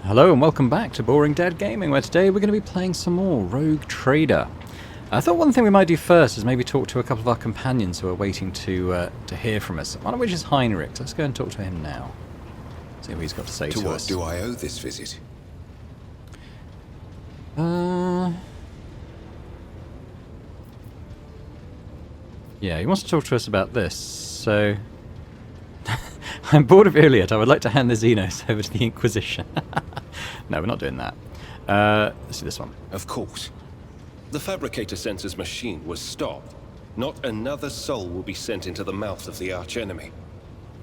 Hello and welcome back to Boring Dead Gaming, where today we're going to be playing some more Rogue Trader. I thought one thing we might do first is maybe talk to a couple of our companions who are waiting to hear from us. One of which is Heinrich. Let's go and talk to him now. See what he's got to say to us. To what do I owe this visit? Yeah, he wants to talk to us about this, so... I'm bored of Iliad. I would like to hand the Xenos over to the Inquisition. No, we're not doing that. Let's do this one. Of course. The Fabricator Sensor's machine was stopped. Not another soul will be sent into the mouth of the archenemy.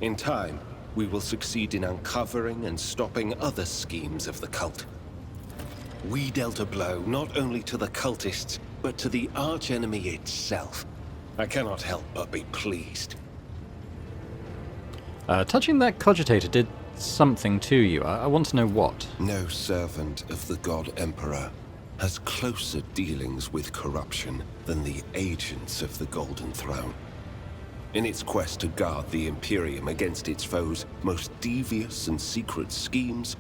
In time, we will succeed in uncovering and stopping other schemes of the cult. We dealt a blow not only to the cultists, but to the archenemy itself. I cannot help but be pleased. Touching that cogitator did something to you. I want to know what. No servant of the God Emperor has closer dealings with corruption than the agents of the Golden Throne. In its quest to guard the Imperium against its foes' most devious and secret schemes,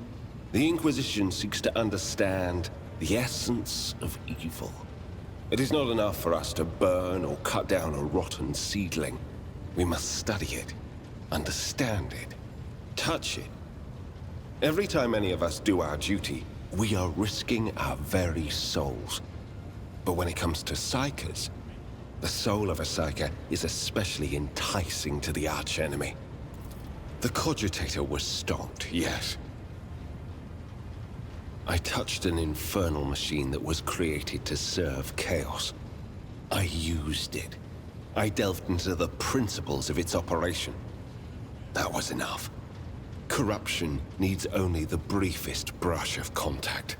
the Inquisition seeks to understand the essence of evil. It is not enough for us to burn or cut down a rotten seedling. We must study it, understand it, touch it. Every time any of us do our duty, we are risking our very souls. But when it comes to psychers, the soul of a psyker is especially enticing to the archenemy. The cogitator was stopped, yes. I touched an infernal machine that was created to serve chaos. I used it. I delved into the principles of its operation. That was enough. Corruption needs only the briefest brush of contact.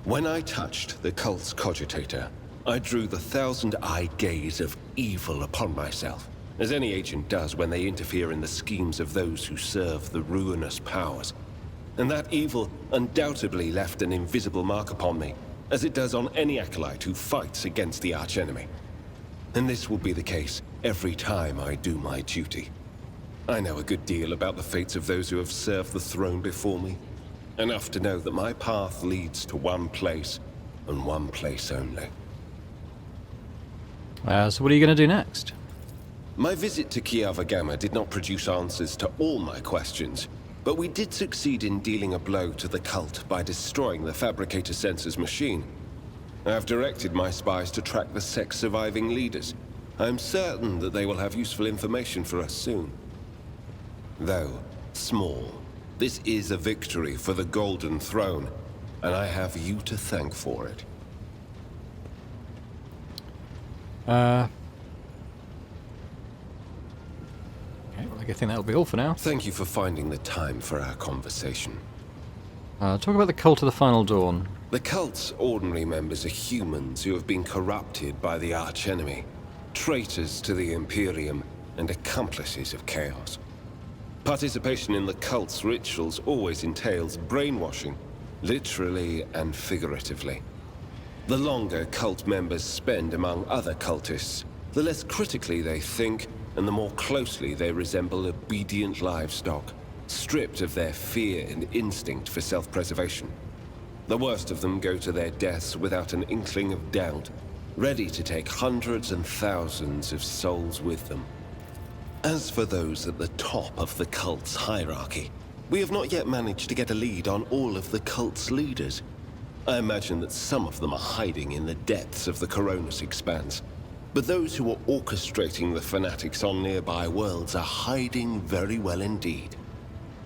When I touched the cult's cogitator, I drew the thousand-eyed gaze of evil upon myself, as any agent does when they interfere in the schemes of those who serve the ruinous powers. And that evil undoubtedly left an invisible mark upon me, as it does on any acolyte who fights against the archenemy. And this will be the case every time I do my duty. I know a good deal about the fates of those who have served the throne before me. Enough to know that my path leads to one place, and one place only. So what are you going to do next? My visit to Kiava Gamma did not produce answers to all my questions, but we did succeed in dealing a blow to the cult by destroying the Fabricator Sensor's machine. I have directed my spies to track the sect's surviving leaders. I am certain that they will have useful information for us soon. Though small, this is a victory for the Golden Throne, and I have you to thank for it. Okay, well, I think that'll be all for now. Thank you for finding the time for our conversation. Talk about the Cult of the Final Dawn. The cult's ordinary members are humans who have been corrupted by the archenemy, traitors to the Imperium, and accomplices of chaos. Participation in the cult's rituals always entails brainwashing, literally and figuratively. The longer cult members spend among other cultists, the less critically they think, and the more closely they resemble obedient livestock, stripped of their fear and instinct for self-preservation. The worst of them go to their deaths without an inkling of doubt, ready to take hundreds and thousands of souls with them. As for those at the top of the cult's hierarchy, we have not yet managed to get a lead on all of the cult's leaders. I imagine that some of them are hiding in the depths of the Coronis Expanse, but those who are orchestrating the fanatics on nearby worlds are hiding very well indeed,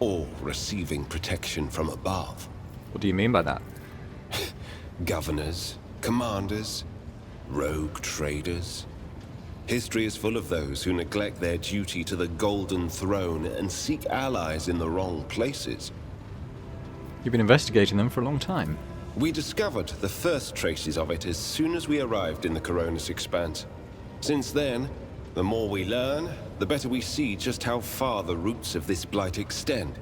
or receiving protection from above. What do you mean by that? Governors, commanders, rogue traders. History is full of those who neglect their duty to the Golden Throne and seek allies in the wrong places. You've been investigating them for a long time. We discovered the first traces of it as soon as we arrived in the Coronis Expanse. Since then, the more we learn, the better we see just how far the roots of this blight extend.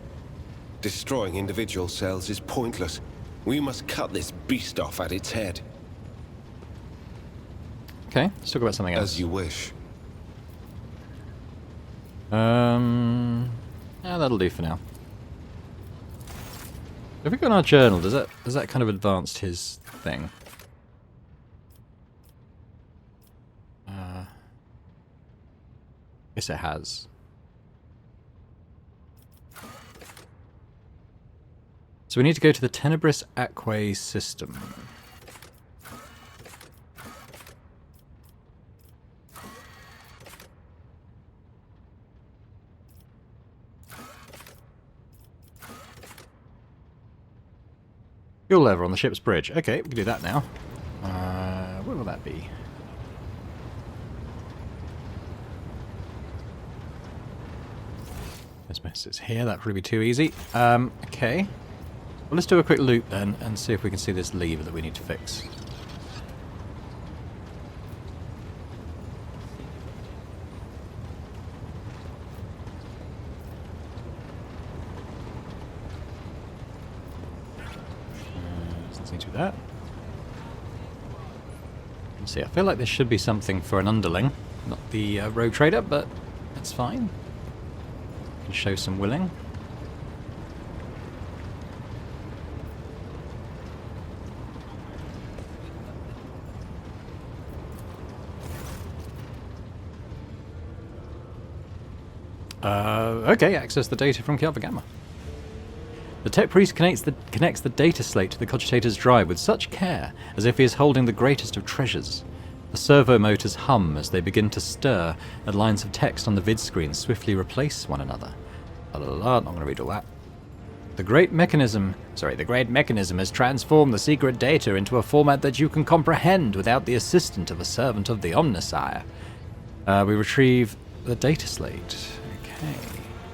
Destroying individual cells is pointless. We must cut this beast off at its head. Okay, let's talk about something else. As you wish. Yeah, that'll do for now. If we go in our journal, does that kind of advanced his thing? Yes, it has. So we need to go to the Tenebris Aquae system. Fuel lever on the ship's bridge. Okay, we can do that now. Where will that be? This mess is here. That would probably be too easy. Okay. Well, let's do a quick loop then and see if we can see this lever that we need to fix. Let's do that. Let's see, I feel like there should be something for an underling, not the rogue trader, but that's fine. Can show some willing. Okay, access the data from Kelva Gamma. The tech priest connects the data slate to the cogitator's drive with such care, as if he is holding the greatest of treasures. The servo motors hum as they begin to stir, and lines of text on the vid screen swiftly replace one another. La la la, not going to read all that. The great mechanism has transformed the secret data into a format that you can comprehend without the assistance of a servant of the Omnissiah. We retrieve the data slate. Okay,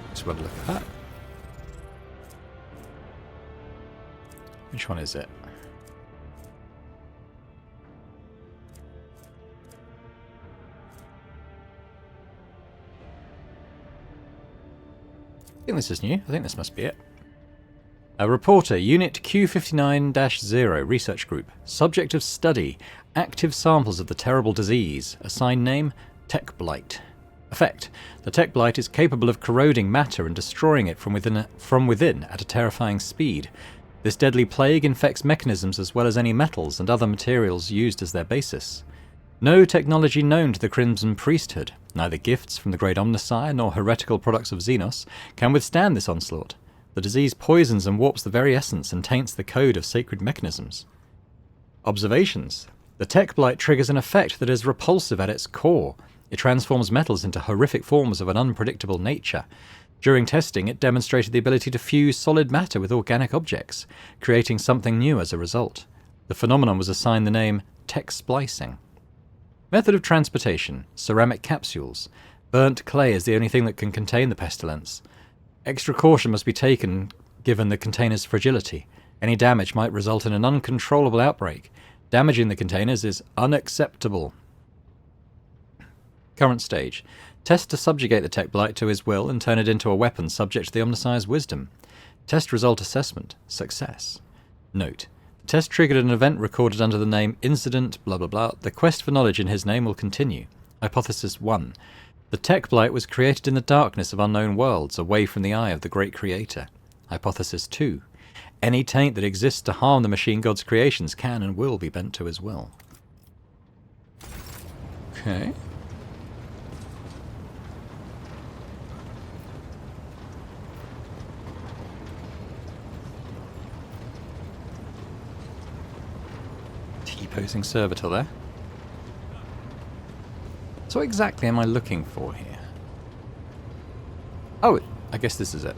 let's have a look at that. Which one is it? I think this is new. I think this must be it. A reporter, Unit Q59-0, Research Group. Subject of study, active samples of the terrible disease. Assigned name, Tech Blight. Effect, the Tech Blight is capable of corroding matter and destroying it from within at a terrifying speed. This deadly plague infects mechanisms as well as any metals and other materials used as their basis. No technology known to the Crimson Priesthood, neither gifts from the Great Omnissiah nor heretical products of Xenos, can withstand this onslaught. The disease poisons and warps the very essence and taints the code of sacred mechanisms. Observations. The Tech Blight triggers an effect that is repulsive at its core. It transforms metals into horrific forms of an unpredictable nature. During testing, it demonstrated the ability to fuse solid matter with organic objects, creating something new as a result. The phenomenon was assigned the name tech splicing. Method of transportation, ceramic capsules. Burnt clay is the only thing that can contain the pestilence. Extra caution must be taken given the container's fragility. Any damage might result in an uncontrollable outbreak. Damaging the containers is unacceptable. Current stage. Test to subjugate the Tech Blight to his will and turn it into a weapon subject to the Omnissiah's wisdom. Test result assessment. Success. Note. The test triggered an event recorded under the name Incident blah blah blah. The quest for knowledge in his name will continue. Hypothesis 1. The Tech Blight was created in the darkness of unknown worlds, away from the eye of the great creator. Hypothesis 2. Any taint that exists to harm the machine god's creations can and will be bent to his will. Okay. T-posing servitor there. So what exactly am I looking for here? Oh, I guess this is it.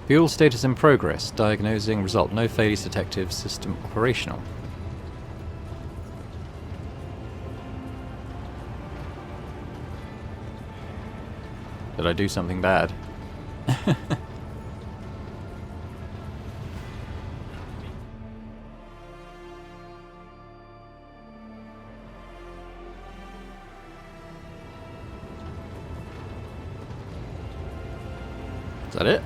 Fuel status in progress. Diagnosing result. No failures detected. System operational. Did I do something bad? Is that it?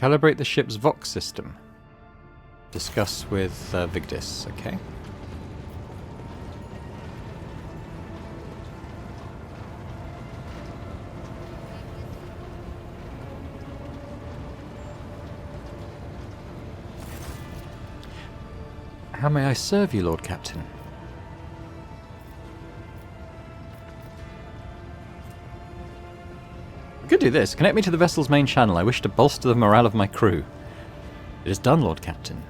Calibrate the ship's Vox system. Discuss with Vigdis, okay. How may I serve you, Lord Captain? We could do this. Connect me to the vessel's main channel. I wish to bolster the morale of my crew. It is done, Lord Captain.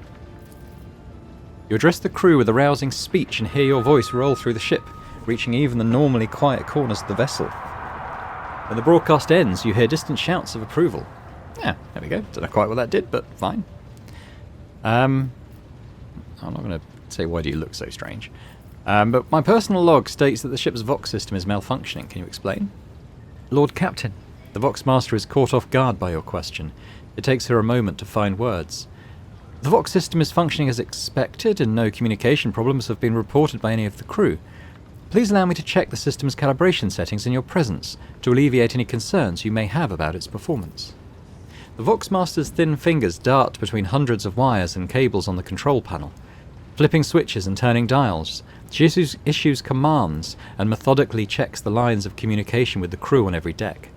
You address the crew with a rousing speech and hear your voice roll through the ship, reaching even the normally quiet corners of the vessel. When the broadcast ends, you hear distant shouts of approval. Yeah, there we go. Don't know quite what that did, but fine. I'm not going to say why do you look so strange. But my personal log states that the ship's Vox system is malfunctioning. Can you explain? Lord Captain, the Vox Master is caught off guard by your question. It takes her a moment to find words. The Vox system is functioning as expected, and no communication problems have been reported by any of the crew. Please allow me to check the system's calibration settings in your presence to alleviate any concerns you may have about its performance. The Vox Master's thin fingers dart between hundreds of wires and cables on the control panel. Flipping switches and turning dials, she issues commands and methodically checks the lines of communication with the crew on every deck.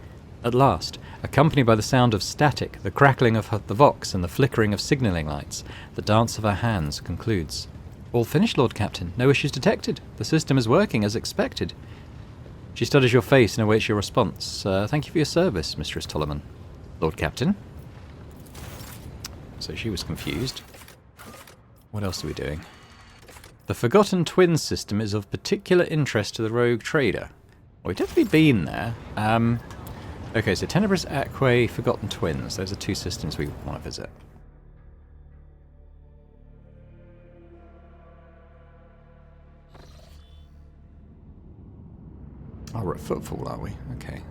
At last, accompanied by the sound of static, the crackling of the Vox and the flickering of signalling lights, the dance of her hands concludes. All finished, Lord Captain. No issues detected. The system is working as expected. She studies your face and awaits your response. Thank you for your service, Mistress Tollerman. Lord Captain? So she was confused. What else are we doing? The Forgotten Twins system is of particular interest to the rogue trader. Well, we've definitely been there. Okay, so Tenebris Aquae, Forgotten Twins. Those are two systems we want to visit. Oh, we're at Footfall, are we? Okay.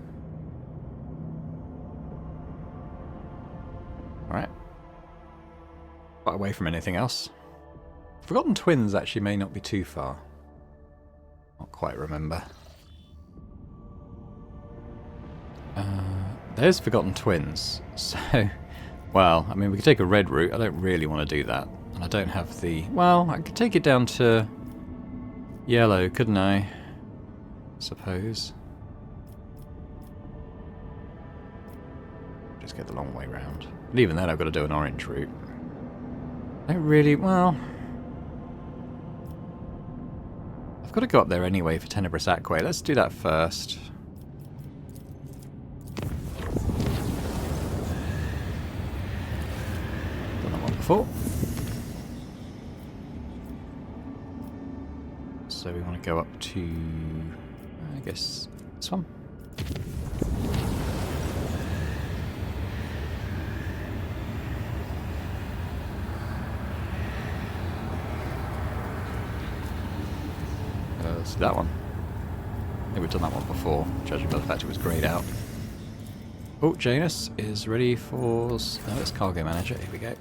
Alright. Quite away from anything else. Forgotten Twins actually may not be too far. Not quite remember. There's Forgotten Twins. So, well, I mean, we could take a red route. I don't really want to do that. And I don't have the... Well, I could take it down to yellow, couldn't I? Suppose. Just get the long way round. But even then, I've got to do an orange route. I don't really... Well... I've got to go up there anyway for Tenebris Aquae. Let's do that first. Done that one before. So we want to go up to... I guess this one. Let's do that one. I think we've done that one before, judging by the fact it was greyed out. Oh, Janus is ready for... No, it's Cargo Manager. Here we go.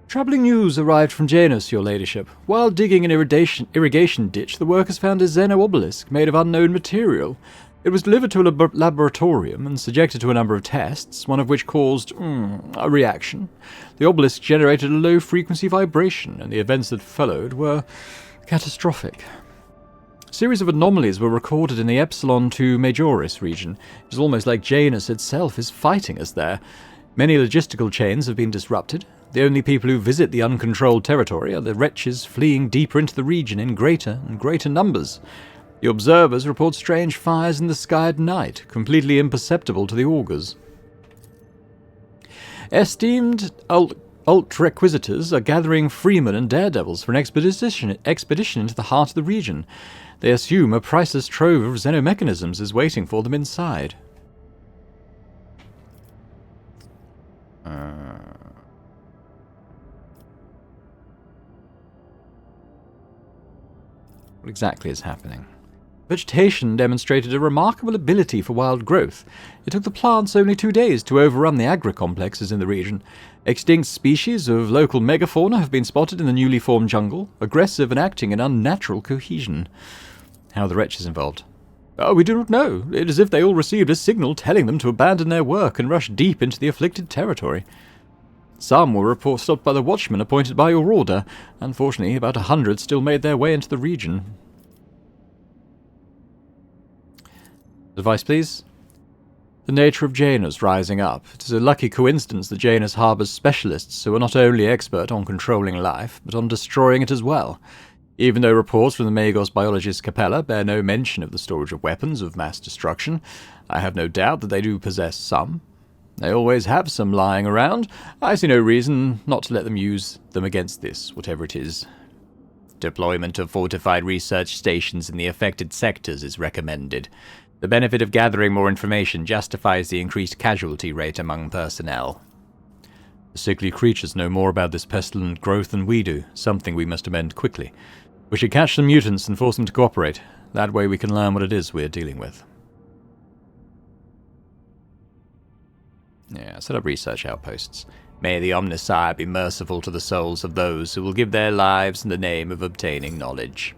Troubling news arrived from Janus, your ladyship. While digging an irrigation ditch, the workers found a Xeno obelisk made of unknown material. It was delivered to a laboratorium and subjected to a number of tests, one of which caused a reaction. The obelisk generated a low-frequency vibration, and the events that followed were catastrophic. A series of anomalies were recorded in the Epsilon to Majoris region. It is almost like Janus itself is fighting us there. Many logistical chains have been disrupted. The only people who visit the uncontrolled territory are the wretches fleeing deeper into the region in greater and greater numbers. The observers report strange fires in the sky at night, completely imperceptible to the augurs. Esteemed Alt-Requisitors are gathering freemen and daredevils for an expedition into the heart of the region. They assume a priceless trove of xenomechanisms is waiting for them inside. What exactly is happening? Vegetation demonstrated a remarkable ability for wild growth. It took the plants only 2 days to overrun the agri-complexes in the region. Extinct species of local megafauna have been spotted in the newly formed jungle, aggressive and acting in unnatural cohesion. How are the wretches involved? Oh, we do not know. It is as if they all received a signal telling them to abandon their work and rush deep into the afflicted territory. Some were reports stopped by the watchmen appointed by your order. Unfortunately, about 100 still made their way into the region. Advice, please. The nature of Janus rising up. It is a lucky coincidence that Janus harbours specialists who are not only expert on controlling life, but on destroying it as well. Even though reports from the Magos biologist Capella bear no mention of the storage of weapons of mass destruction, I have no doubt that they do possess some. They always have some lying around. I see no reason not to let them use them against this, whatever it is. Deployment of fortified research stations in the affected sectors is recommended. The benefit of gathering more information justifies the increased casualty rate among personnel. The sickly creatures know more about this pestilent growth than we do, something we must amend quickly. We should catch some mutants and force them to cooperate. That way we can learn what it is we're dealing with. Yeah, set up research outposts. May the Omnissiah be merciful to the souls of those who will give their lives in the name of obtaining knowledge.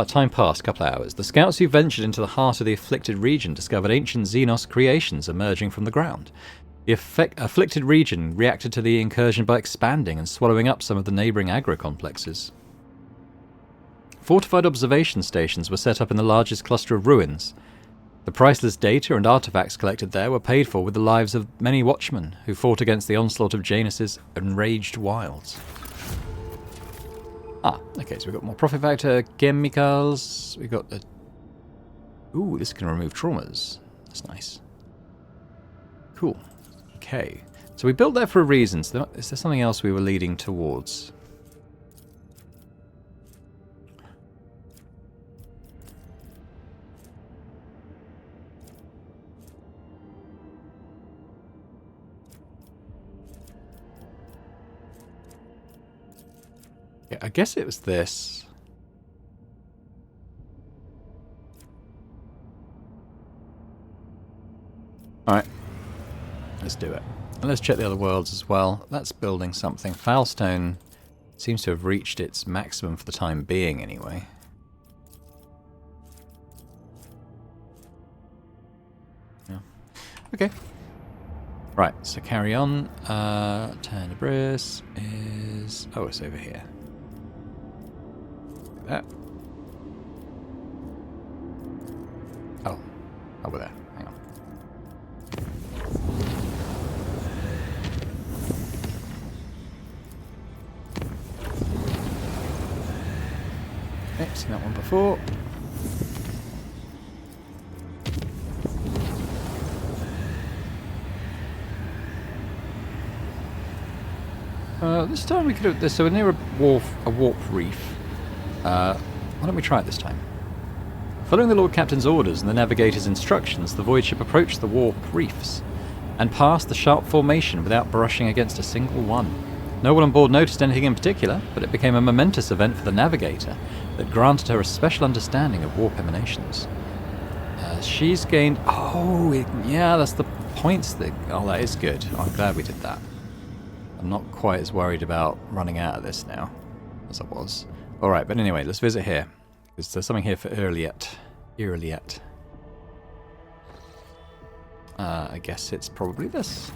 Time passed, a couple of hours. The scouts who ventured into the heart of the afflicted region discovered ancient Xenos creations emerging from the ground. The afflicted region reacted to the incursion by expanding and swallowing up some of the neighbouring agro-complexes. Fortified observation stations were set up in the largest cluster of ruins. The priceless data and artifacts collected there were paid for with the lives of many watchmen who fought against the onslaught of Janus's enraged wilds. Okay, so we've got more profit factor, chemicals, we've got the... Ooh, this can remove traumas. That's nice. Cool. Okay, so we built that for a reason. So is there something else we were leading towards? Yeah, I guess it was this. Alright. Let's do it. And let's check the other worlds as well. That's building something. Foulstone seems to have reached its maximum for the time being, anyway. Yeah. Okay. Right, so carry on. Tenebris is... Oh, it's over here. That. Oh, over there. Hang on. Okay, seen that one before. This time we could have this. So we're near a warp reef. Why don't we try it this time? Following the Lord Captain's orders and the navigator's instructions, the void ship approached the warp reefs and passed the sharp formation without brushing against a single one. No one on board noticed anything in particular, but it became a momentous event for the navigator that granted her a special understanding of warp emanations. She's gained... Oh, yeah, that's the points that... Oh, that is good. I'm glad we did that. I'm not quite as worried about running out of this now as I was. Alright, but anyway, let's visit here. Because there's something here for Owlcat. I guess it's probably this.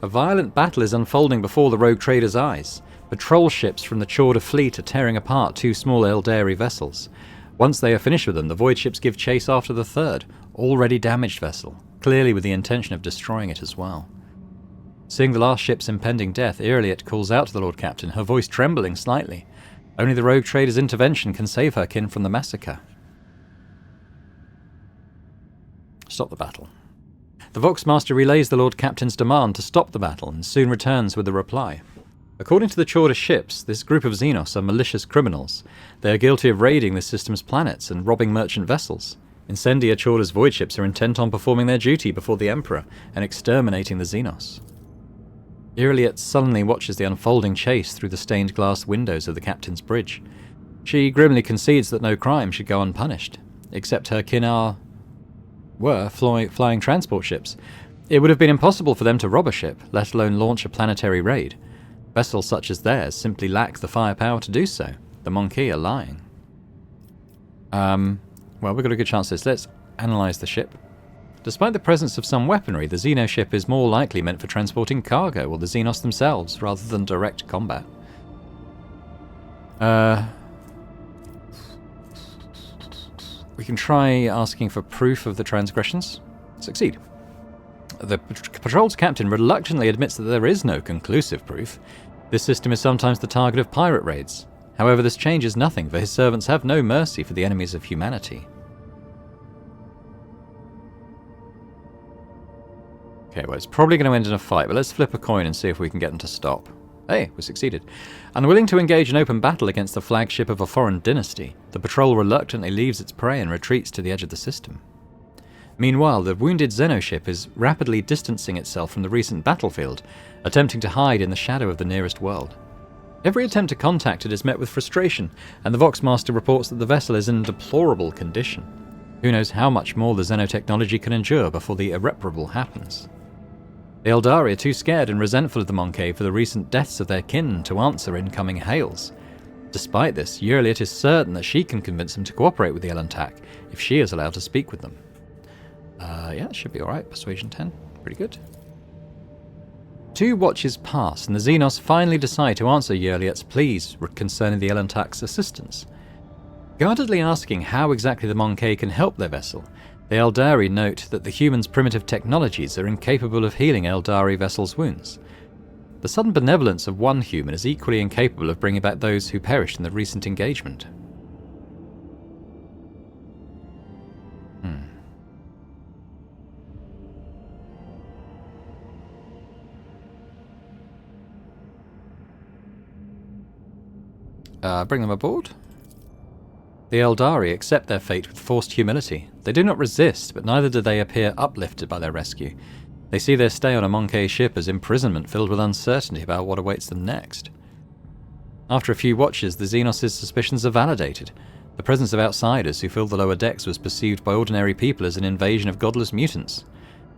A violent battle is unfolding before the rogue trader's eyes. Patrol ships from the Chorda fleet are tearing apart two small Eldari vessels. Once they are finished with them, the void ships give chase after the third, already damaged vessel, clearly with the intention of destroying it as well. Seeing the last ship's impending death, Owlcat calls out to the Lord Captain, her voice trembling slightly. Only the rogue trader's intervention can save her kin from the massacre. Stop the battle. The Voxmaster relays the Lord Captain's demand to stop the battle and soon returns with a reply. According to the Chorda ships, this group of Xenos are malicious criminals. They are guilty of raiding the system's planets and robbing merchant vessels. Incendia Chorda's void ships are intent on performing their duty before the Emperor and exterminating the Xenos. Owlcat sullenly watches the unfolding chase through the stained glass windows of the captain's bridge. She grimly concedes that no crime should go unpunished, except her kin were flying transport ships. It would have been impossible for them to rob a ship, let alone launch a planetary raid. Vessels such as theirs simply lack the firepower to do so. The Monkey are lying. Well, we've got a good chance of this. Let's analyse the ship. Despite the presence of some weaponry, the Xenoship is more likely meant for transporting cargo or the Xenos themselves, rather than direct combat. We can try asking for proof of the transgressions. Succeed. The patrol's captain reluctantly admits that there is no conclusive proof. This system is sometimes the target of pirate raids. However, this changes nothing, for his servants have no mercy for the enemies of humanity. Okay, well, it's probably going to end in a fight, but let's flip a coin and see if we can get them to stop. Hey, we succeeded. Unwilling to engage in open battle against the flagship of a foreign dynasty, the patrol reluctantly leaves its prey and retreats to the edge of the system. Meanwhile, the wounded Xenoship is rapidly distancing itself from the recent battlefield, attempting to hide in the shadow of the nearest world. Every attempt to contact it is met with frustration, and the Voxmaster reports that the vessel is in deplorable condition. Who knows how much more the xenotechnology can endure before the irreparable happens. The Eldari are too scared and resentful of the Moncave for the recent deaths of their kin to answer incoming hails. Despite this, Yurliet is certain that she can convince them to cooperate with the Owlcat if she is allowed to speak with them. Yeah, it should be alright. Persuasion 10. Pretty good. 2 watches pass, and the Xenos finally decide to answer Yurliet's pleas concerning the Owlcat's assistance. Guardedly asking how exactly the Moncave can help their vessel, the Eldari note that the humans' primitive technologies are incapable of healing Eldari vessels' wounds. The sudden benevolence of one human is equally incapable of bringing back those who perished in the recent engagement. Bring them aboard. The Eldari accept their fate with forced humility. They do not resist, but neither do they appear uplifted by their rescue. They see their stay on a Moncave ship as imprisonment filled with uncertainty about what awaits them next. After a few watches, the Xenos' suspicions are validated. The presence of outsiders who filled the lower decks was perceived by ordinary people as an invasion of godless mutants.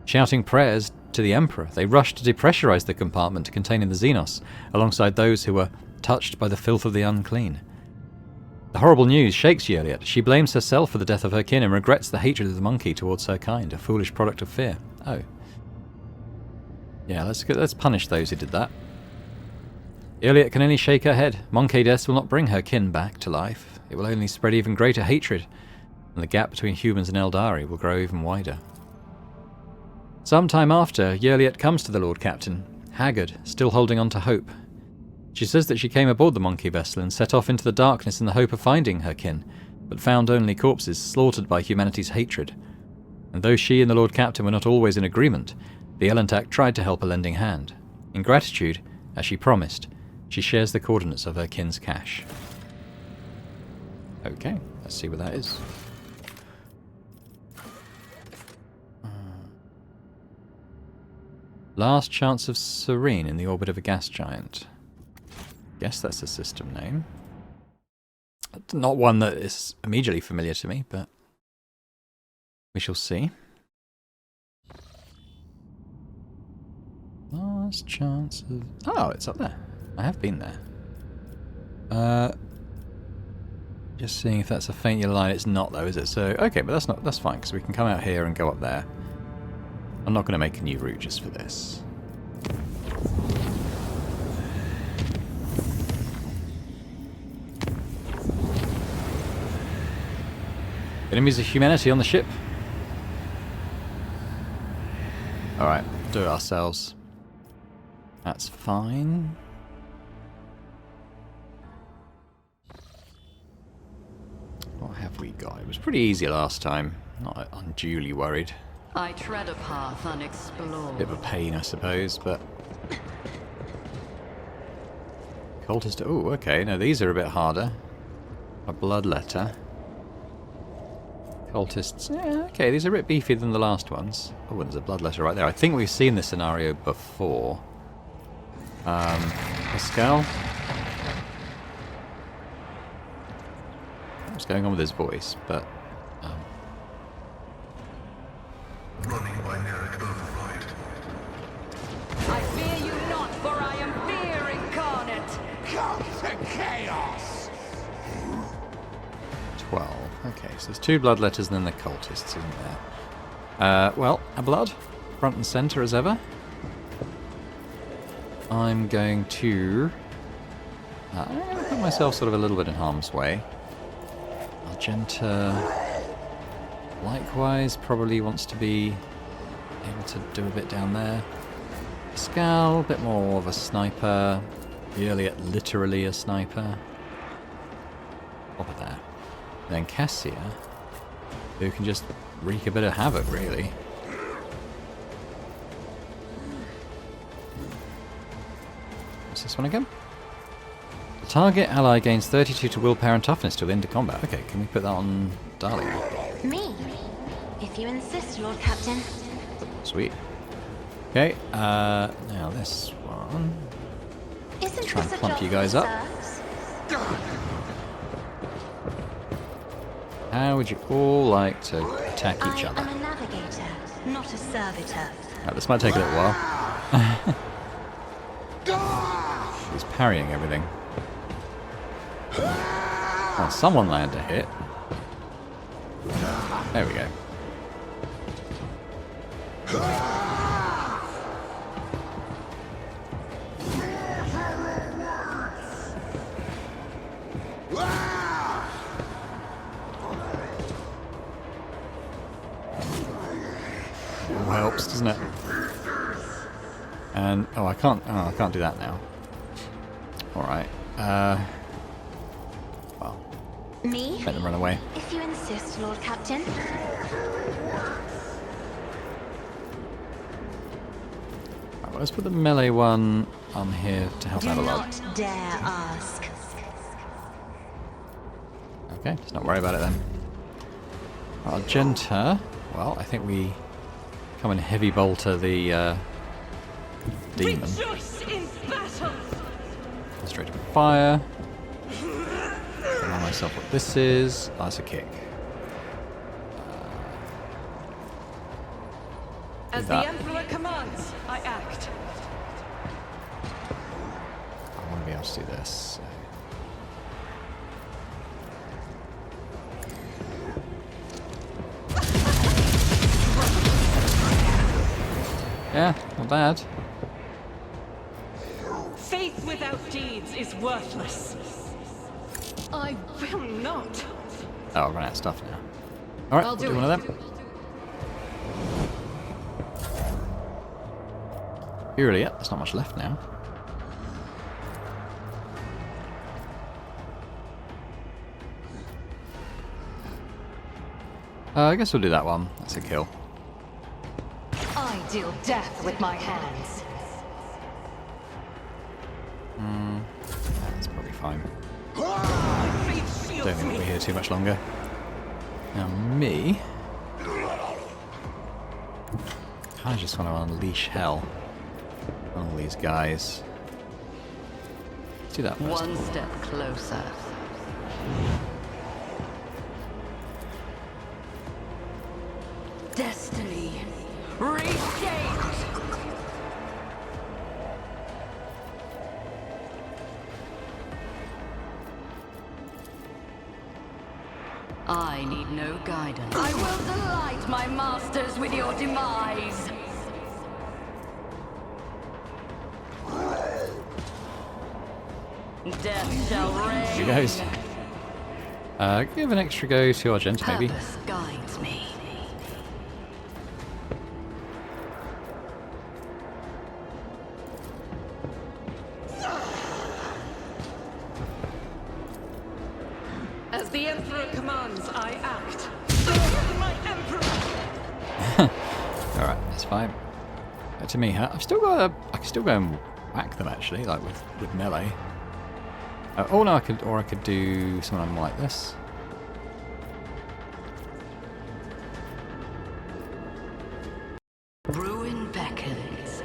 Shouting prayers to the Emperor, they rushed to depressurize the compartment containing the Xenos, alongside those who were touched by the filth of the unclean. The horrible news shakes Yurliet. She blames herself for the death of her kin and regrets the hatred of the monkey towards her kind, a foolish product of fear. Oh. Yeah, let's punish those who did that. Yurliet can only shake her head. Monkey deaths will not bring her kin back to life. It will only spread even greater hatred, and the gap between humans and Eldari will grow even wider. Some time after, Yurliet comes to the Lord Captain, haggard, still holding on to hope. She says that she came aboard the monkey vessel and set off into the darkness in the hope of finding her kin, but found only corpses slaughtered by humanity's hatred. And though she and the Lord Captain were not always in agreement, the Owlcat tried to help a lending hand. In gratitude, as she promised, she shares the coordinates of her kin's cache. Okay, let's see what that is. Last chance of Serene in the orbit of a gas giant. Guess that's a system name. Not one that is immediately familiar to me, but we shall see. Last chance of... Oh, it's up there. I have been there. Just seeing if that's a faint yellow line. It's not though, is it? So, okay, but that's fine, because we can come out here and go up there. I'm not going to make a new route just for this. Enemies of humanity on the ship. Alright, do it ourselves. That's fine. What have we got? It was pretty easy last time. Not unduly worried. I tread a path unexplored. Bit of a pain, I suppose, but... Cultist... Oh, okay. No, these are a bit harder. A blood letter. Cultists... Yeah, okay, these are a bit beefier than the last ones. Oh, there's a blood letter right there. I think we've seen this scenario before. Pascal? What's going on with his voice, but... Running binary override. I fear you not, for I am fear incarnate. Come to chaos! 12. Okay, so there's 2 blood letters and then the cultists, isn't there? Well, a blood, front and centre as ever. I'm going to put myself sort of a little bit in harm's way. Argenta, likewise, probably wants to be able to do a bit down there. Scal, a bit more of a sniper. Earlier, literally a sniper. Pop it there. Then Cassia, who can just wreak a bit of havoc, really. What's this one again? The target ally gains 32 to willpower and toughness till end of combat. Okay, can we put that on Darling? Me? If you insist, Lord Captain. Sweet. Okay, now this one. Isn't Try and this a plump job you for guys up. serfs? How would you all like to attack each I other? am a navigator, not a servitor. Right, this might take a little while. He's parrying everything. Oh, someone landed a hit. There we go. All helps, doesn't it? And I can't do that now. All right. Well, Me? let them run away. If you insist, Lord Captain. Right, well, let's put the melee one on here to help Do out a lot. not dare ask. Okay, let's not worry about it then. Argenta. Well, I think we come and heavy bolter the demon. Rejoice in battle! Straight to fire. Remind myself what this is. Oh, that's a kick. As the that. Emperor commands, I act. I want to be able to do this. So. Yeah, not bad. Faith without deeds is worthless. I will not. Oh, I've run out of stuff now. Alright, I'll we'll do do one it. of them. Really, yeah, there's not much left now. I guess we'll do that one. That's a kill. I deal death with my hands. That's probably fine. Faith shields Don't think we'll me. be here too much longer. Now me... I just want to unleash hell on all these guys. Let's do that first. One step closer. Destiny reshaped. I need no guidance. I will delight my masters with your demise. Death shall reign. Here goes. Give an extra go to Argenta, maybe. Purpose guides me. As the Emperor commands, I act. Serve my Emperor! Alright, that's fine. To me, I've still got I can still go and whack them actually, like with melee. Oh no, I could do something like this. Ruin beckons.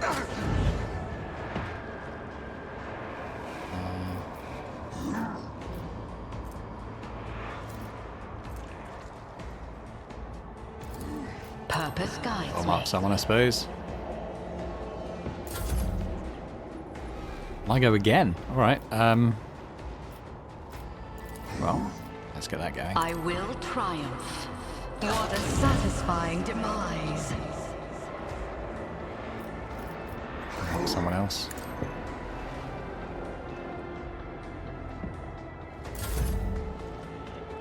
Purpose guides I'll me. mark someone, I suppose. I go again. Alright, well, let's get that going. I will triumph. What a satisfying demise. someone else.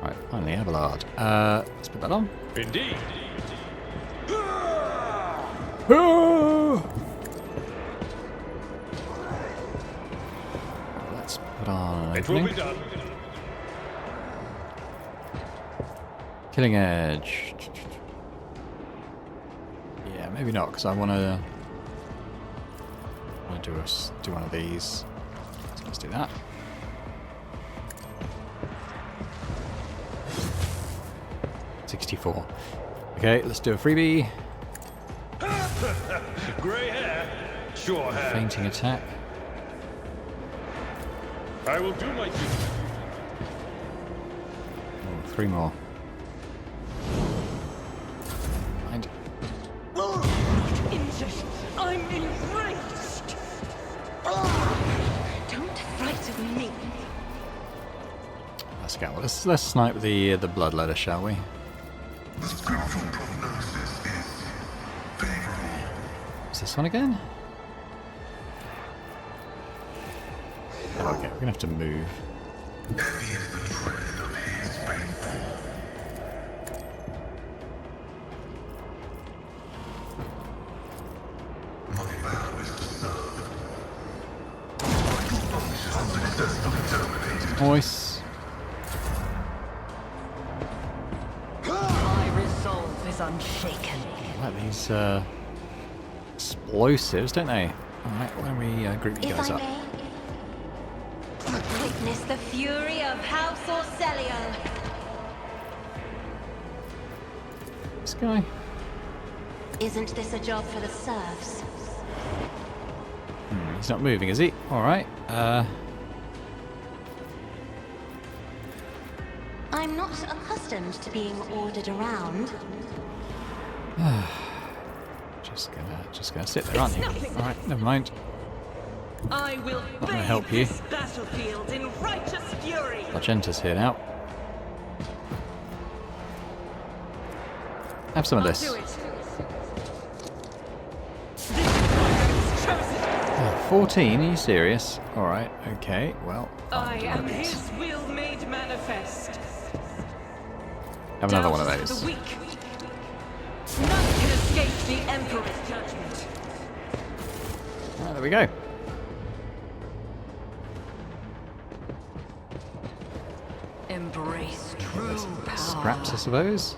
Right, finally, Abelard. Let's put that on. Indeed. Let's put on an It will be opening. done. Killing Edge. Yeah, maybe not, because I want to do one of these. So let's do that. $64. Okay, let's do a freebie. Grey hair. Sure hair. Fainting attack. I will do my duty. Oh, 3 more. Mind. Injured. I'm enraged. Don't frighten me. Let's go. Let's snipe the bloodletter, shall we? The spiritual prognosis is favorable. Is this one again? Oh, okay, we're gonna have to move. Heavy is the tread of his faithful. My vow is to serve. Vital functions successfully terminated. Voice. My resolve is unshaken. Like these explosives, don't they? Alright, why don't we group you If guys I up? may, witness the fury of House Orcelio. This guy. Isn't this a job for the serfs? He's not moving, is he? Alright. I'm not accustomed to being ordered around. Just gonna sit there, aren't you? Alright, never mind. I will gonna bathe help you. this battlefield in righteous fury. Argenta's here now. Have some of I'll this. do it. This is chosen. 14, are you serious? Alright, okay, well. I am his will made manifest. Have another one of Doubts those. for the weak. None can escape the Emperor's judgment. Ah, there we go. Embrace true power. Scraps, I suppose.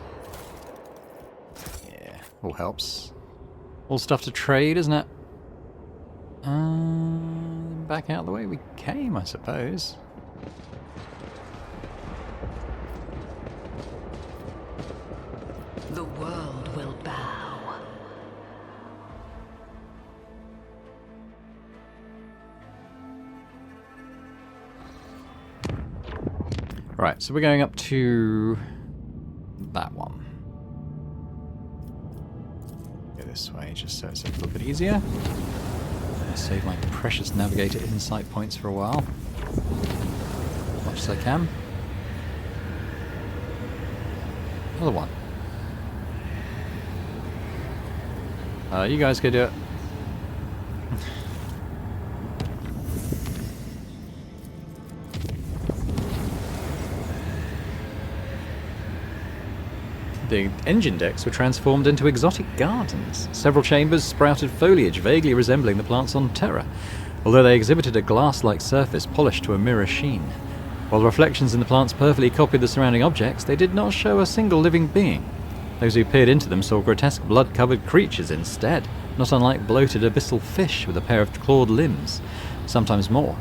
Yeah, all helps. All stuff to trade, isn't it? Back out the way we came, I suppose. The world will bow. Right, so we're going up to that one. Go this way, just so it's a little bit easier. Save my precious navigator insight points for a while. As much as I can. Another one. You guys go do it. The engine decks were transformed into exotic gardens. Several chambers sprouted foliage vaguely resembling the plants on Terra, although they exhibited a glass-like surface polished to a mirror sheen. While the reflections in the plants perfectly copied the surrounding objects, they did not show a single living being. Those who peered into them saw grotesque blood-covered creatures instead, not unlike bloated abyssal fish with a pair of clawed limbs, sometimes more.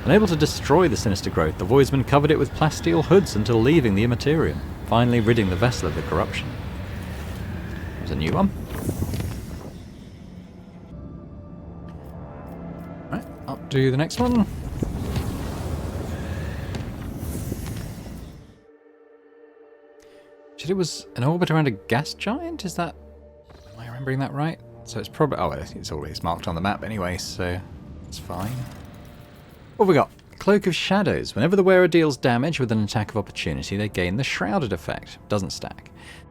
Unable to destroy the sinister growth, the voidsmen covered it with plasteel hoods until leaving the immaterium, finally ridding the vessel of the corruption. There's a new one. Right, up to the next one. It was an orbit around a gas giant? Is that... Am I remembering that right? So it's probably... Oh, it's always marked on the map anyway, so it's fine. What have we got? Cloak of Shadows. Whenever the wearer deals damage with an attack of opportunity, they gain the Shrouded effect. Doesn't stack.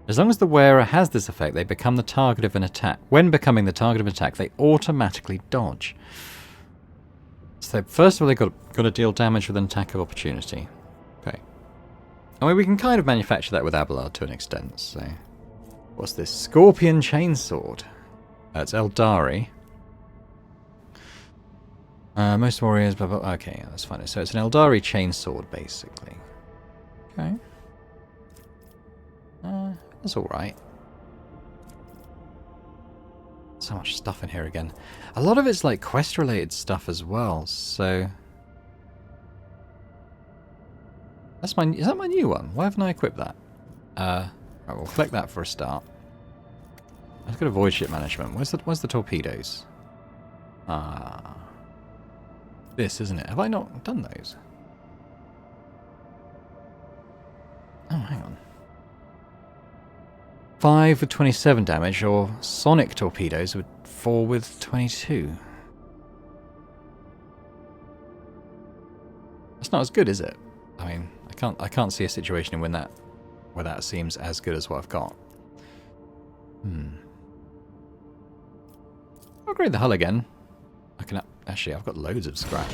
As long as the wearer has this effect, they become the target of an attack. When becoming the target of an attack, they automatically dodge. So first of all, they've got to deal damage with an attack of opportunity. Okay. I mean, we can kind of manufacture that with Abelard to an extent, so... What's this? Scorpion Chainsword. It's Eldari. Most warriors, blah, blah, okay, yeah, that's fine. So it's an Eldari Chainsword, basically. Okay. That's alright. So much stuff in here again. A lot of it's like quest-related stuff as well, so... Is that my new one? Why haven't I equipped that? Right, we'll collect that for a start. Let's go to void ship management. Where's the torpedoes? This, isn't it? Have I not done those? Oh, hang on. 5 with 27 damage, or sonic torpedoes with 4 with 22. That's not as good, is it? I mean, I can't see a situation where that seems as good as what I've got. Upgrade the hull again. I can actually, I've got loads of scrap.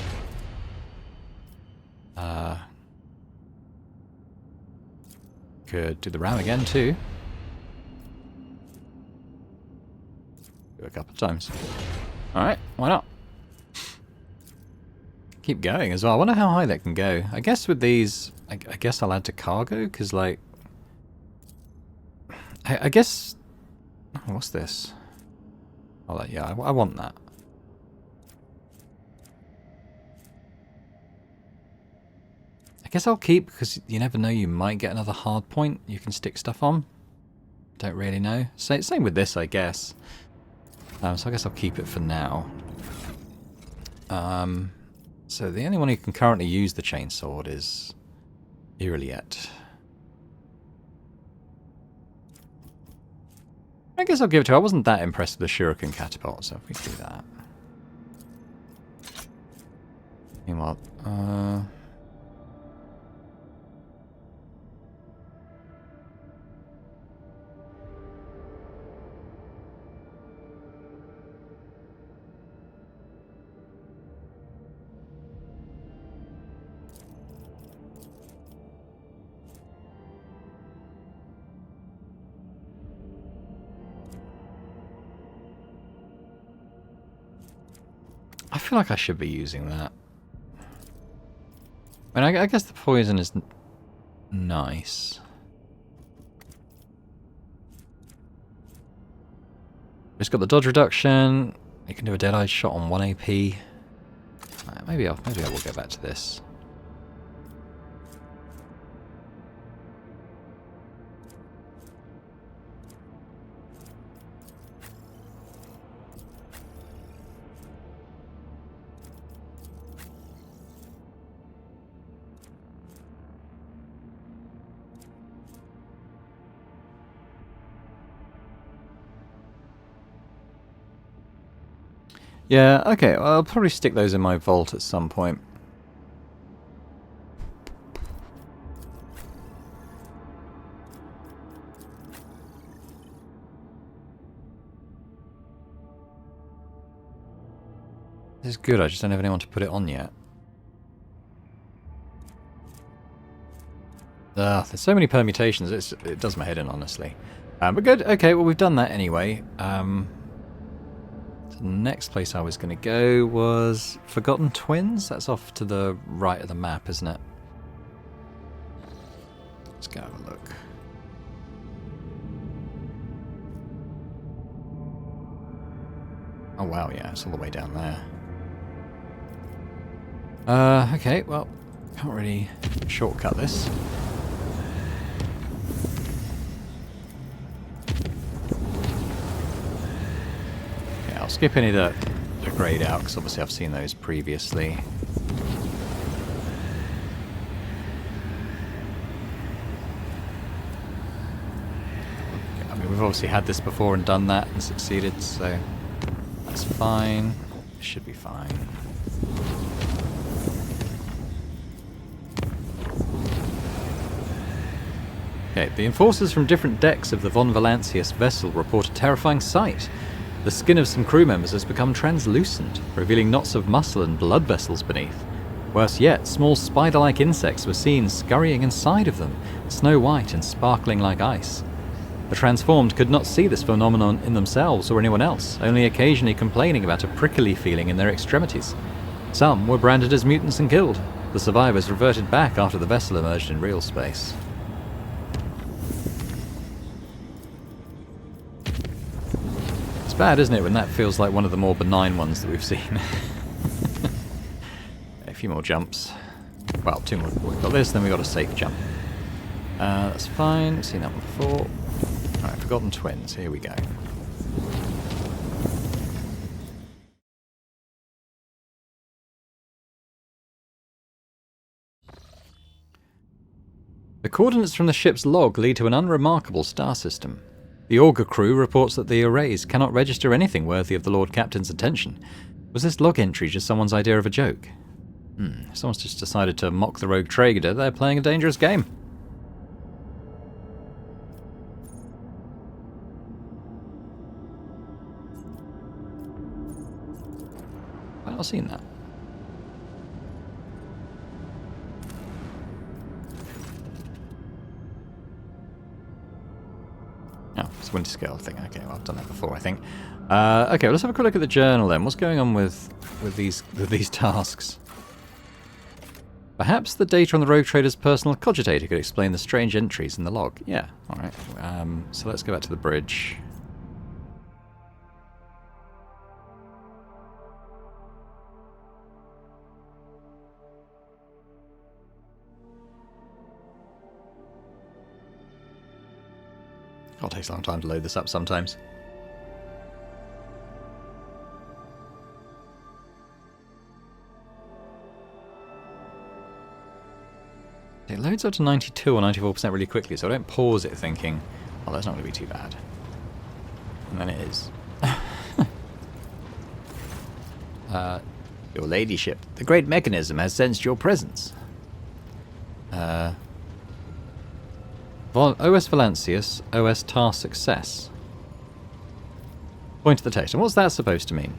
Could do the ram again too. Do it a couple of times. Alright, why not? Keep going as well. I wonder how high that can go. I guess with these, I guess I'll add to cargo, because like... I guess... Oh, what's this? Oh, yeah, I want that. I guess I'll keep, because you never know, you might get another hard point you can stick stuff on. Don't really know. Same with this, I guess. So I guess I'll keep it for now. So the only one who can currently use the chainsword is Owlcat. I guess I'll give it to her. I wasn't that impressed with the shuriken catapult, so if we do that. Meanwhile, I feel like I should be using that. I mean, I guess the poison is nice. It's got the dodge reduction. You can do a dead-eye shot on 1 AP. Right, maybe I will go back to this. Yeah, okay, well, I'll probably stick those in my vault at some point. This is good, I just don't have anyone to put it on yet. There's so many permutations, it does my head in, honestly. But good, okay, well we've done that anyway. The next place I was going to go was Forgotten Twins. That's off to the right of the map, isn't it? Let's go have a look. Oh wow, yeah, it's all the way down there. Okay, well, can't really shortcut this. I'll skip any of the grayed out, because obviously I've seen those previously. I mean, we've obviously had this before and done that and succeeded, so that's fine. It should be fine. Okay, the enforcers from different decks of the Von Valancius vessel report a terrifying sight. The skin of some crew members has become translucent, revealing knots of muscle and blood vessels beneath. Worse yet, small spider-like insects were seen scurrying inside of them, snow white and sparkling like ice. The transformed could not see this phenomenon in themselves or anyone else, only occasionally complaining about a prickly feeling in their extremities. Some were branded as mutants and killed. The survivors reverted back after the vessel emerged in real space. It's bad, isn't it, when that feels like one of the more benign ones that we've seen. A few more jumps. Well, 2 more. We've got this, then we've got a safe jump. That's fine. Seen that one before. Alright, Forgotten Twins. Here we go. The coordinates from the ship's log lead to an unremarkable star system. The Augur crew reports that the arrays cannot register anything worthy of the Lord Captain's attention. Was this log entry just someone's idea of a joke? If someone's just decided to mock the rogue trader, they're playing a dangerous game. I've not seen that. Oh, it's a winter scale thing. Okay, well, I've done that before, I think. Okay, well, let's have a quick look at the journal then. What's going on with these tasks? Perhaps the data on the rogue trader's personal cogitator could explain the strange entries in the log. Yeah, alright. So let's go back to the bridge. God, it takes a long time to load this up sometimes. It loads up to 92 or 94% really quickly, so I don't pause it thinking, oh, that's not going to be too bad. And then it is. Your ladyship, the great mechanism has sensed your presence. OS Valancius, OS task success. Point to the text. And what's that supposed to mean?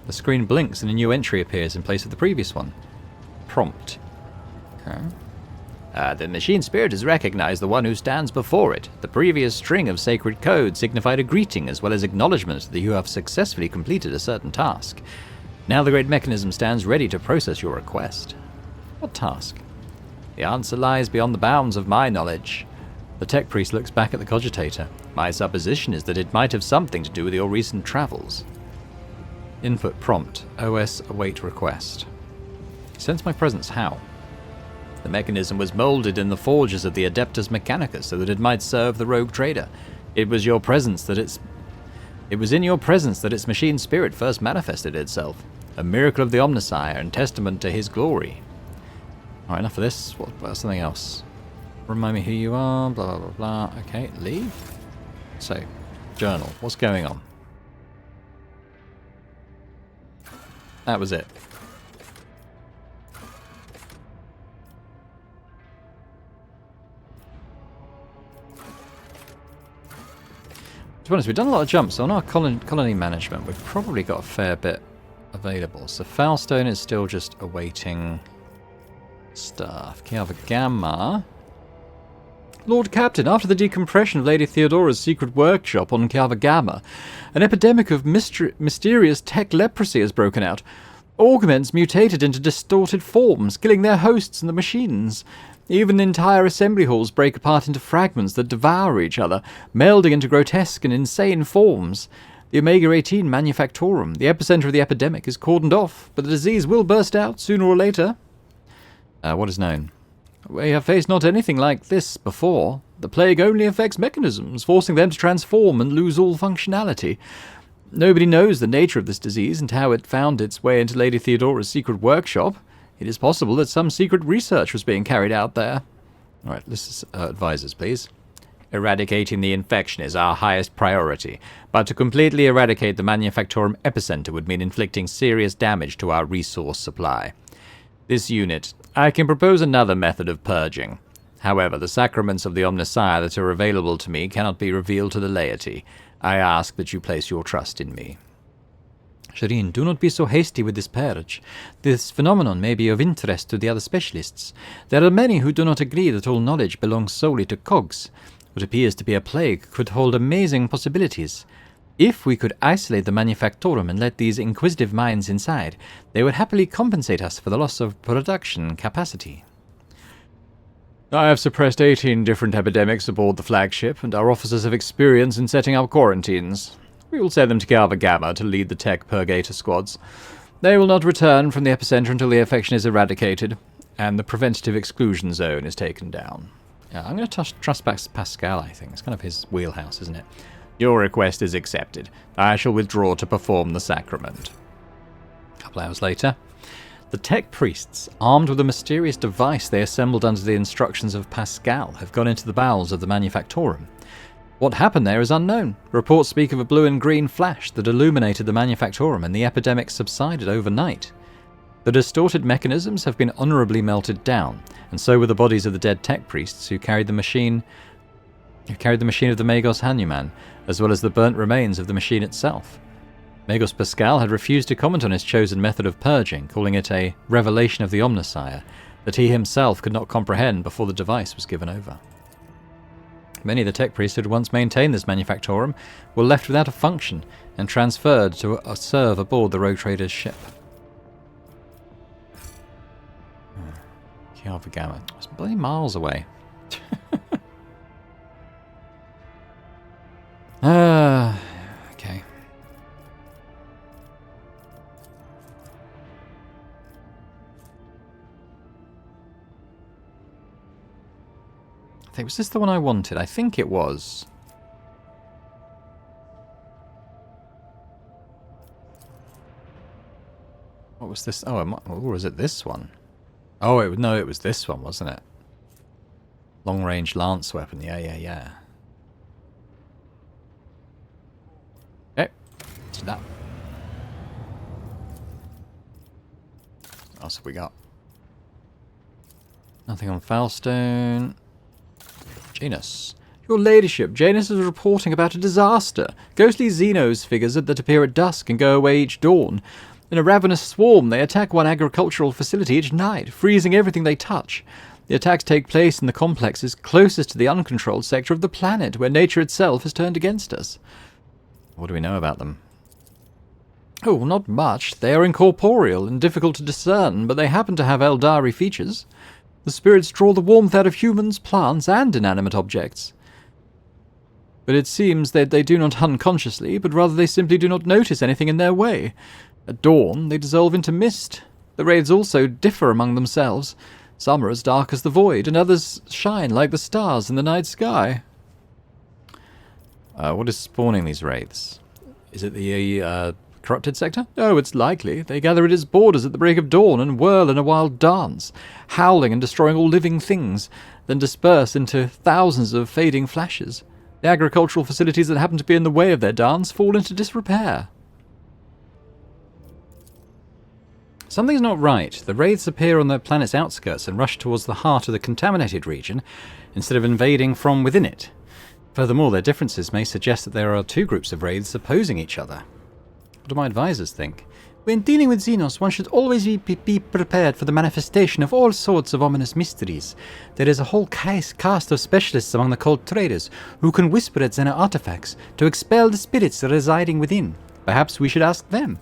The screen blinks and a new entry appears in place of the previous one. Prompt. Okay. The machine spirit has recognized the one who stands before it. The previous string of sacred code signified a greeting as well as acknowledgement that you have successfully completed a certain task. Now the great mechanism stands ready to process your request. What task? The answer lies beyond the bounds of my knowledge. The tech priest looks back at the cogitator. My supposition is that it might have something to do with your recent travels. Input prompt. OS await request. Sense my presence. How? The mechanism was molded in the forges of the Adeptus Mechanicus so that it might serve the rogue trader. It was in your presence that its machine spirit first manifested itself. A miracle of the Omnisire and testament to his glory. Alright, enough of this. What something else? Remind me who you are, blah blah blah blah. Okay, leave. So, journal. What's going on? That was it. To be honest, we've done a lot of jumps, so on our colony management, we've probably got a fair bit available. So Foulstone is still just awaiting stuff. Kiava Gamma. Lord Captain, after the decompression of Lady Theodora's secret workshop on Kiava Gamma, an epidemic of mysterious tech leprosy has broken out. Augments mutated into distorted forms, killing their hosts and the machines. Even entire assembly halls break apart into fragments that devour each other, melding into grotesque and insane forms. The Omega-18 Manufactorum, the epicenter of the epidemic, is cordoned off, but the disease will burst out sooner or later. What is known? We have faced not anything like this before. The plague only affects mechanisms, forcing them to transform and lose all functionality. Nobody knows the nature of this disease and how it found its way into Lady Theodora's secret workshop. It is possible that some secret research was being carried out there. Alright, this is advisors, please. Eradicating the infection is our highest priority, but to completely eradicate the Manufactorum epicenter would mean inflicting serious damage to our resource supply. This unit, I can propose another method of purging. However, the sacraments of the Omnissiah that are available to me cannot be revealed to the laity. I ask that you place your trust in me. Shireen, do not be so hasty with this purge. This phenomenon may be of interest to the other specialists. There are many who do not agree that all knowledge belongs solely to cogs. What appears to be a plague could hold amazing possibilities. If we could isolate the Manufactorum and let these inquisitive minds inside, they would happily compensate us for the loss of production capacity. I have suppressed 18 different epidemics aboard the flagship, and our officers have experience in setting up quarantines. We will send them to Galva Gamma to lead the tech purgator squads. They will not return from the epicenter until the infection is eradicated, and the preventative exclusion zone is taken down. Yeah, I'm going to trust Pascal, I think. It's kind of his wheelhouse, isn't it? Your request is accepted. I shall withdraw to perform the sacrament. A couple hours later, the tech priests, armed with a mysterious device they assembled under the instructions of Pascal, have gone into the bowels of the Manufactorum. What happened there is unknown. Reports speak of a blue and green flash that illuminated the Manufactorum, and the epidemic subsided overnight. The distorted mechanisms have been honourably melted down, and so were the bodies of the dead tech priests who carried the machine of the Magos Hanuman, as well as the burnt remains of the machine itself. Magos Pascal had refused to comment on his chosen method of purging, calling it a revelation of the Omnissiah that he himself could not comprehend before the device was given over. Many of the tech priests who had once maintained this Manufactorum were left without a function and transferred to serve aboard the Rogue Trader's ship. Galva Gamma. It's bloody miles away. Okay. Was this the one I wanted? I think it was. What was this? Oh, or was it this one? Oh, no, it was this one, wasn't it? Long-range lance weapon. Yeah. Okay, do that. What else have we got? Nothing on Foulstone. Janus. Your ladyship, Janus is reporting about a disaster. Ghostly Xenos figures that appear at dusk and go away each dawn. In a ravenous swarm, they attack one agricultural facility each night, freezing everything they touch. The attacks take place in the complexes closest to the uncontrolled sector of the planet, where nature itself has turned against us. What do we know about them? Oh, not much. They are incorporeal and difficult to discern, but they happen to have Eldari features. The spirits draw the warmth out of humans, plants, and inanimate objects. But it seems that they do not hunt consciously, but rather they simply do not notice anything in their way. At dawn, they dissolve into mist. The wraiths also differ among themselves. Some are as dark as the void, and others shine like the stars in the night sky. What is spawning these wraiths? Is it the corrupted sector? Oh, it's likely. They gather at its borders at the break of dawn and whirl in a wild dance, howling and destroying all living things, then disperse into thousands of fading flashes. The agricultural facilities that happen to be in the way of their dance fall into disrepair. Something's not right. The wraiths appear on the planet's outskirts and rush towards the heart of the contaminated region, instead of invading from within it. Furthermore, their differences may suggest that there are two groups of wraiths opposing each other. What do my advisors think? When dealing with Xenos, one should always be prepared for the manifestation of all sorts of ominous mysteries. There is a whole cast of specialists among the cult traders who can whisper at Xeno artifacts to expel the spirits residing within. Perhaps we should ask them.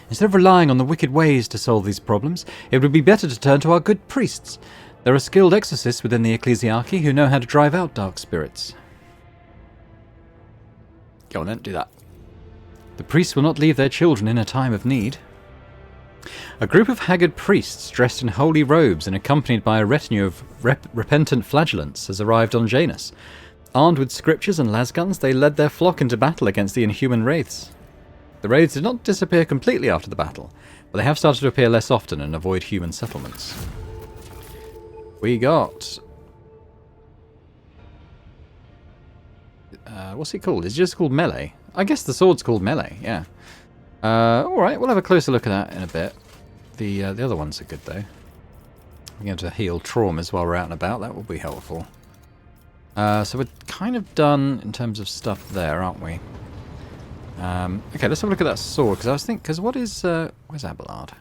Instead of relying on the wicked ways to solve these problems, it would be better to turn to our good priests. There are skilled exorcists within the ecclesiarchy who know how to drive out dark spirits. Go on then, do that. The priests will not leave their children in a time of need. A group of haggard priests dressed in holy robes and accompanied by a retinue of repentant flagellants has arrived on Janus. Armed with scriptures and lasguns, they led their flock into battle against the inhuman wraiths. The wraiths did not disappear completely after the battle, but they have started to appear less often and avoid human settlements. We got... what's it called? It's just called Melee. I guess the sword's called Melee, yeah. Alright, we'll have a closer look at that in a bit. The other ones are good, though. Being able to heal traumas while we're out and about, that will be helpful. So we're kind of done in terms of stuff there, aren't we? Okay, let's have a look at that sword, because I was thinking, because what is, where's Abelard?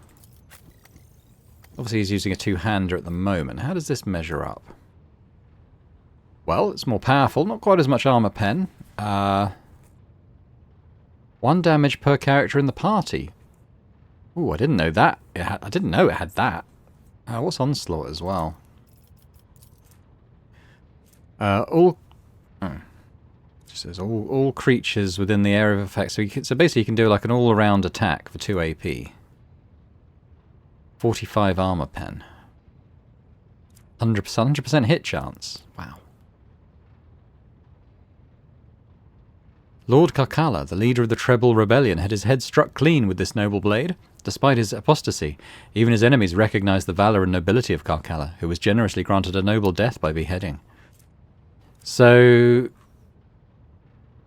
Obviously he's using a two-hander at the moment. How does this measure up? Well, it's more powerful, not quite as much armor pen. 1 damage per character in the party. Ooh, I didn't know that. I didn't know it had that. What's Onslaught as well? Just says all creatures within the area of effect. So basically you can do like an all-around attack for 2 AP. 45 armor pen. 100% hit chance. Wow. Lord Karkala, the leader of the Treble Rebellion, had his head struck clean with this noble blade. Despite his apostasy, even his enemies recognized the valor and nobility of Karkala, who was generously granted a noble death by beheading. So,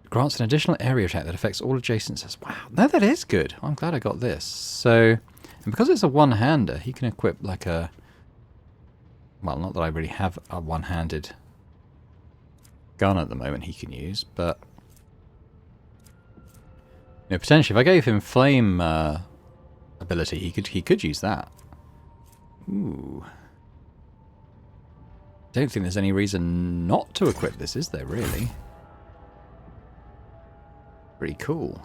grants an additional area attack that affects all adjacencies. Wow, no, that is good. I'm glad I got this. So, and because it's a one-hander, he can equip like a... Well, not that I really have a one-handed gun at the moment he can use, but... You know, potentially, if I gave him flame ability, he could use that. Ooh. Don't think there's any reason not to equip this, is there, really? Pretty cool.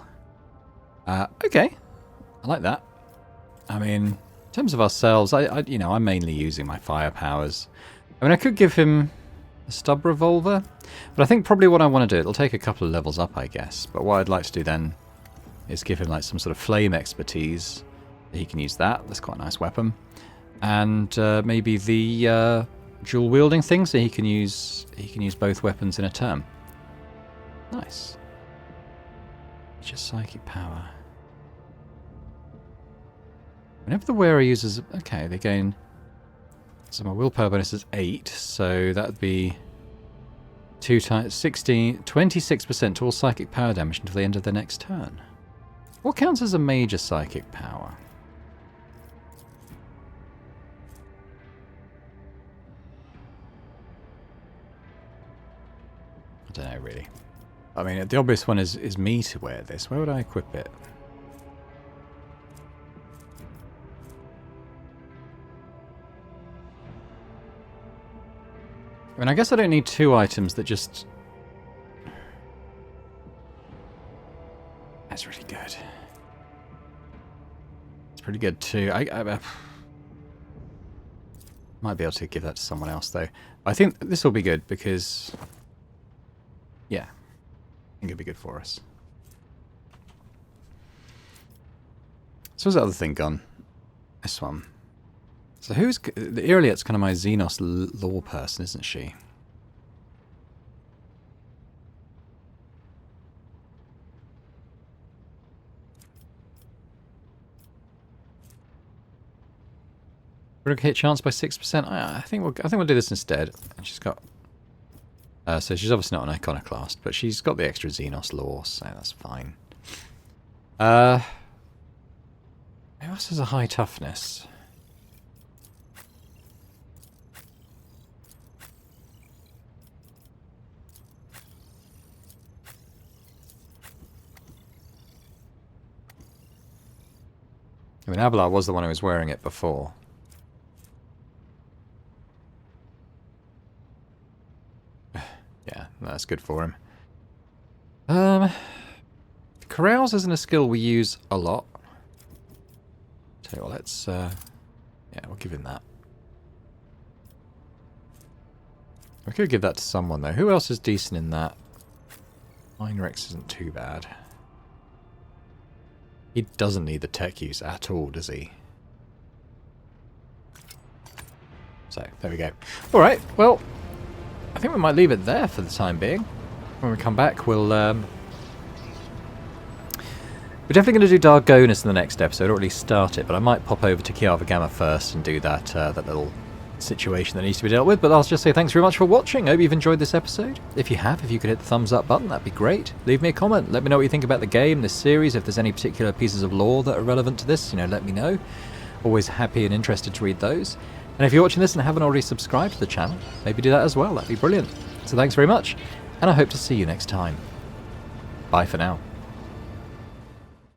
Okay. I like that. I mean, in terms of ourselves, I'm mainly using my fire powers. I mean, I could give him a stub revolver, but I think probably what I want to do, it'll take a couple of levels up, I guess. But what I'd like to do then is give him like some sort of flame expertise. He can use that. That's quite a nice weapon. And maybe the dual wielding thing, so he can use both weapons in a turn. Nice. Just psychic power. Whenever the wearer uses... Okay, they gain... So my willpower bonus is 8, so that would be 2 times 26% to all psychic power damage until the end of the next turn. What counts as a major psychic power? I don't know, really. I mean, the obvious one is me to wear this. Where would I equip it? I mean, I guess I don't need 2 items that just... That's really good. It's pretty good too. I might be able to give that to someone else though. I think this will be good because... Yeah. I think it'll be good for us. So where's that other thing gone? This one. So who's... The Ireliet's kind of my Xenos law person, isn't she? Hit chance by 6%. I think we'll do this instead. And she's got... so she's obviously not an iconoclast, but she's got the extra Xenos lore, so that's fine. Who else has a high toughness? I mean, Abelard was the one who was wearing it before. Yeah, that's good for him. Carouse isn't a skill we use a lot. Tell you what, let's... yeah, we'll give him that. We could give that to someone, though. Who else is decent in that? Heinrichs isn't too bad. He doesn't need the tech use at all, does he? So, there we go. Alright, well... I think we might leave it there for the time being. When we come back, we're definitely going to do Dargonus in the next episode, or at least start it, but I might pop over to Kiava Gamma first and do that that little situation that needs to be dealt with. But I'll just say thanks very much for watching. I hope you've enjoyed this episode. If you have, if you could hit the thumbs up button, that'd be great. Leave me a comment. Let me know what you think about the game, this series. If there's any particular pieces of lore that are relevant to this, let me know. Always happy and interested to read those. And if you're watching this and haven't already subscribed to the channel, maybe do that as well. That'd be brilliant. So thanks very much, and I hope to see you next time. Bye for now.